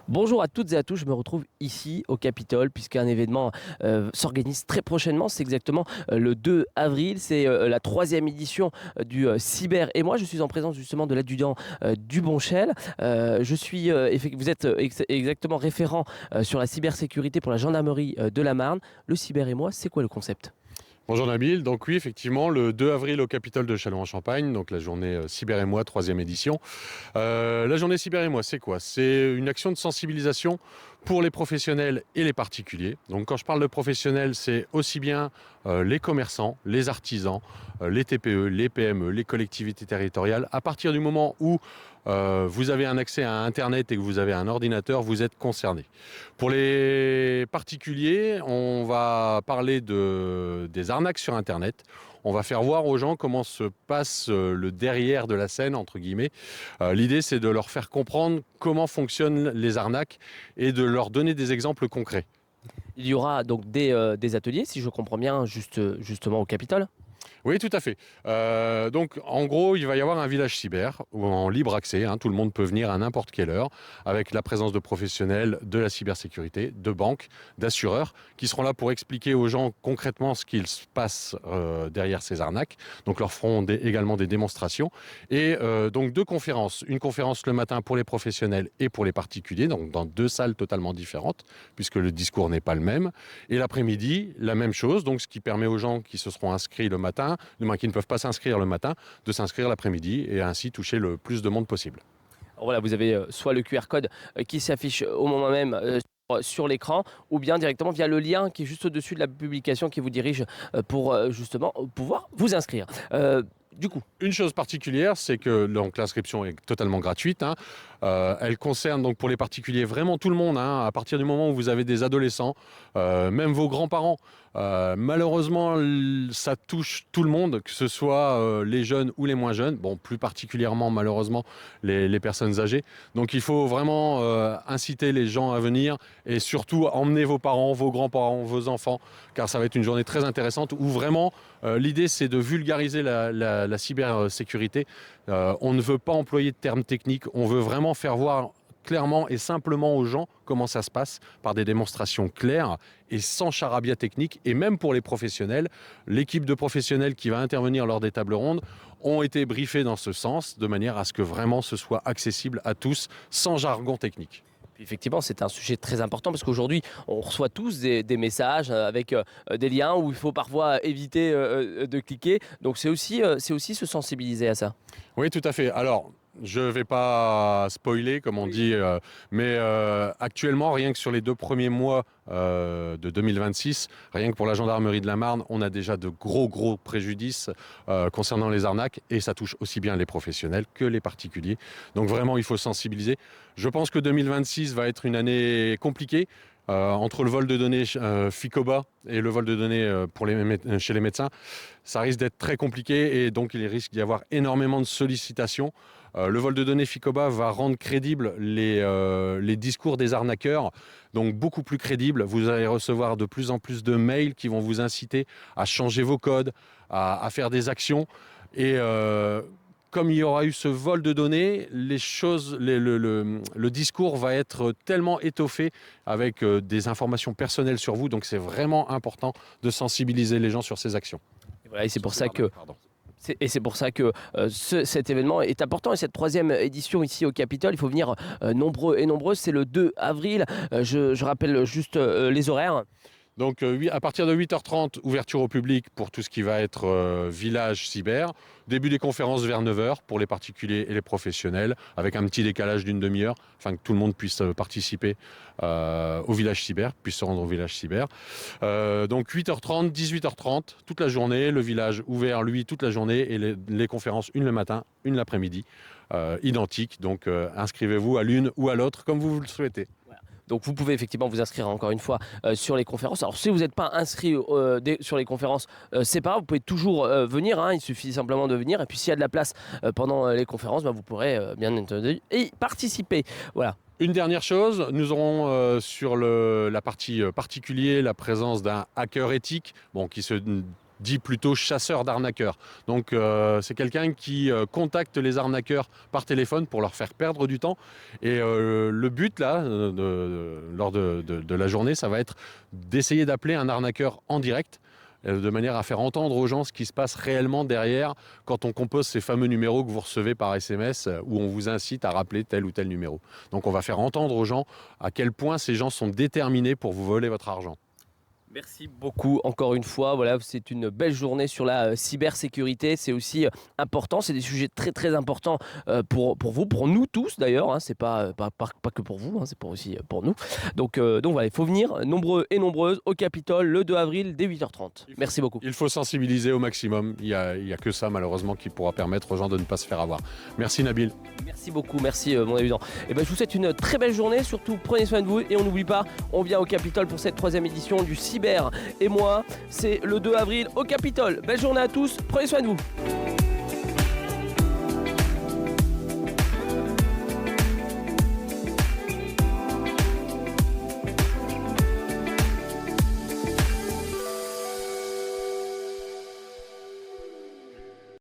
Bonjour à toutes et à tous, je me retrouve ici au Capitole puisqu'un événement s'organise très prochainement, c'est exactement le 2 avril, c'est la troisième édition du Cyber et moi je suis en présence justement de l'adjudant Dubonchel. Vous êtes exactement référent sur la cybersécurité pour la gendarmerie de la Marne. Le Cyber et moi, c'est quoi le concept? Bonjour Nabil, donc oui effectivement le 2 avril au Capitole de Châlons-en-Champagne, donc la journée Cyber et moi, troisième édition. La journée Cyber et moi c'est quoi? C'est une action de sensibilisation pour les professionnels et les particuliers. Donc quand je parle de professionnels, c'est aussi bien les commerçants, les artisans, les TPE, les PME, les collectivités territoriales. À partir du moment où vous avez un accès à Internet et que vous avez un ordinateur, vous êtes concerné. Pour les particuliers, on va parler des arnaques sur Internet. On va faire voir aux gens comment se passe le derrière de la scène, entre guillemets. L'idée, c'est de leur faire comprendre comment fonctionnent les arnaques et de leur donner des exemples concrets. Il y aura donc des ateliers, si je comprends bien, justement au Capitole. Oui, tout à fait. Donc, en gros, il va y avoir un village cyber en libre accès. Tout le monde peut venir à n'importe quelle heure, avec la présence de professionnels de la cybersécurité, de banques, d'assureurs, qui seront là pour expliquer aux gens concrètement ce qu'il se passe derrière ces arnaques. Donc, leur feront également des démonstrations. Et donc, deux conférences. Une conférence le matin pour les professionnels et pour les particuliers, donc dans deux salles totalement différentes, puisque le discours n'est pas le même. Et l'après-midi, la même chose, donc ce qui permet aux gens qui se seront inscrits le matin, qui ne peuvent pas s'inscrire le matin, de s'inscrire l'après-midi et ainsi toucher le plus de monde possible. Alors voilà, vous avez soit le QR code qui s'affiche au moment même sur l'écran, ou bien directement via le lien qui est juste au-dessus de la publication qui vous dirige pour justement pouvoir vous inscrire. Du coup, Une chose particulière, c'est que donc, l'inscription est totalement gratuite. Elle concerne donc pour les particuliers vraiment tout le monde. À partir du moment où vous avez des adolescents, même vos grands-parents, malheureusement, ça touche tout le monde, que ce soit les jeunes ou les moins jeunes. Bon, plus particulièrement malheureusement les personnes âgées. Donc il faut vraiment inciter les gens à venir et surtout emmener vos parents, vos grands-parents, vos enfants, car ça va être une journée très intéressante où vraiment l'idée c'est de vulgariser la cybersécurité. On ne veut pas employer de termes techniques, on veut vraiment faire voir clairement et simplement aux gens comment ça se passe par des démonstrations claires et sans charabia technique. Et même pour les professionnels, l'équipe de professionnels qui va intervenir lors des tables rondes ont été briefés dans ce sens, de manière à ce que vraiment ce soit accessible à tous sans jargon technique. puis effectivement, c'est un sujet très important parce qu'aujourd'hui, on reçoit tous des messages avec des liens où il faut parfois éviter de cliquer. Donc c'est aussi se sensibiliser à ça. Oui, tout à fait. Alors, je ne vais pas spoiler, comme on dit, mais actuellement, rien que sur les 2 premiers mois de 2026, rien que pour la gendarmerie de la Marne, on a déjà de gros préjudices concernant les arnaques et ça touche aussi bien les professionnels que les particuliers. Donc vraiment, il faut sensibiliser. Je pense que 2026 va être une année compliquée. Entre le vol de données FICOBA et le vol de données chez les médecins, ça risque d'être très compliqué et donc il risque d'y avoir énormément de sollicitations. Le vol de données FICOBA va rendre crédibles les discours des arnaqueurs, donc beaucoup plus crédibles. Vous allez recevoir de plus en plus de mails qui vont vous inciter à changer vos codes, à faire des actions. Et comme il y aura eu ce vol de données, le discours va être tellement étoffé avec des informations personnelles sur vous. Donc c'est vraiment important de sensibiliser les gens sur ces actions. Et voilà, et c'est Sur pour ces ça que arnaques, pardon. c'est pour ça que cet événement est important et cette troisième édition ici au Capitole, il faut venir nombreux et nombreuses. C'est le 2 avril. Je rappelle juste les horaires. Donc à partir de 8h30, ouverture au public pour tout ce qui va être village cyber. Début des conférences vers 9h pour les particuliers et les professionnels, avec un petit décalage d'une demi-heure, afin que tout le monde puisse participer au village cyber, puisse se rendre au village cyber. Donc 8h30, 18h30, toute la journée, le village ouvert, lui, toute la journée, et les conférences, une le matin, une l'après-midi, identiques. Donc inscrivez-vous à l'une ou à l'autre, comme vous le souhaitez. Donc vous pouvez effectivement vous inscrire encore une fois sur les conférences. Alors si vous n'êtes pas inscrit sur les conférences, c'est pas grave, vous pouvez toujours venir, il suffit simplement de venir. Et puis s'il y a de la place pendant les conférences, vous pourrez bien entendu y participer. Voilà. Une dernière chose, nous aurons sur la partie particulier la présence d'un hacker éthique qui se dit plutôt chasseur d'arnaqueurs. Donc c'est quelqu'un qui contacte les arnaqueurs par téléphone pour leur faire perdre du temps. Et le but là, lors de la journée, ça va être d'essayer d'appeler un arnaqueur en direct, de manière à faire entendre aux gens ce qui se passe réellement derrière quand on compose ces fameux numéros que vous recevez par SMS où on vous incite à rappeler tel ou tel numéro. Donc on va faire entendre aux gens à quel point ces gens sont déterminés pour vous voler votre argent. Merci beaucoup encore une fois. Voilà, c'est une belle journée sur la cybersécurité. C'est aussi important. C'est des sujets très très importants pour vous, pour nous tous d'ailleurs. Hein. C'est pas que pour vous, hein, c'est aussi pour nous. Donc voilà, il faut venir nombreux et nombreuses au Capitole le 2 avril dès 8h30. Merci beaucoup. Il faut sensibiliser au maximum. Il y a que ça malheureusement qui pourra permettre aux gens de ne pas se faire avoir. Merci Nabil. Merci beaucoup, merci mon évident. Et ben, je vous souhaite une très belle journée. Surtout prenez soin de vous et on n'oublie pas, on vient au Capitole pour cette 3e édition du Cyber et moi, c'est le 2 avril au Capitole. Belle journée à tous, prenez soin de vous.